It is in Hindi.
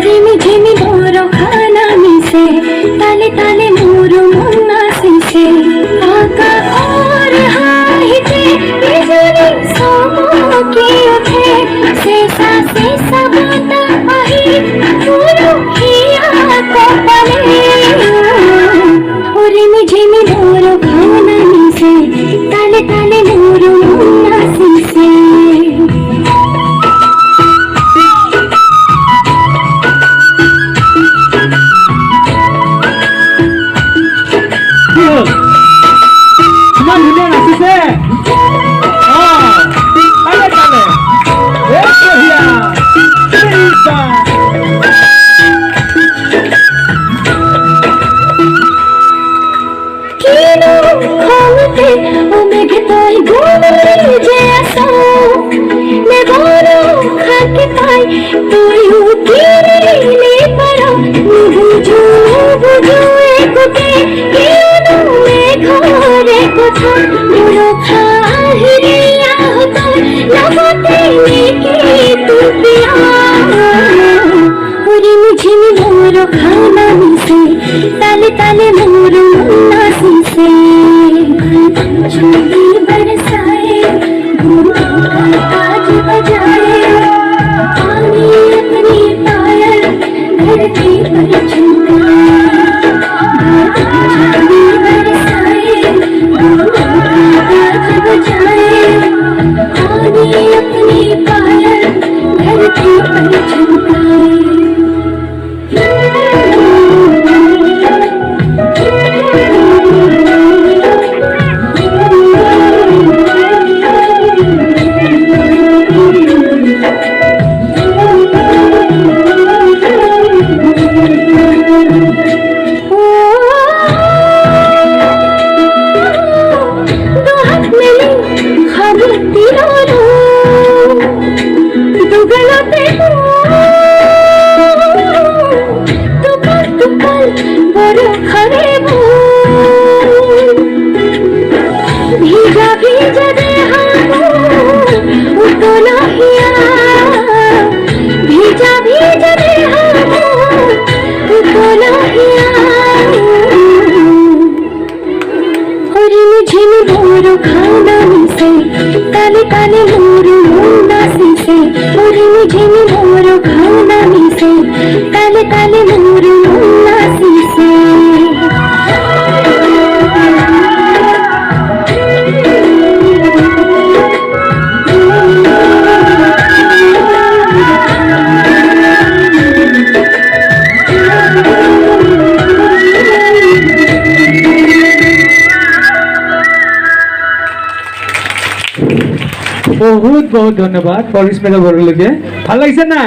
रिमिझिमि borkha namise ताले ताले मोरू मुन्ना से आका और हाहिते बिजली सोमो की उठे से सा बाता आही पूरो हिया को पले रिमिझिमि borkha namise ताले ताले मोरू मुन्ना से ताले ताले मोरू मुन्ना से चुनी बरसाए ताज बजाए पानी अपनी पायल धरती पर चमकाए चुनी बरसाए ताज बजाए पानी अपनी पायल धरती पर चमकाए ताले ताले मोरू मुन्ना से रिमिझिमि borkha namise ताले ताले मोरू मुन्ना से बहुत बहुत धन्यवाद परिस्मिता बरलोके ভাল লাগিছে না।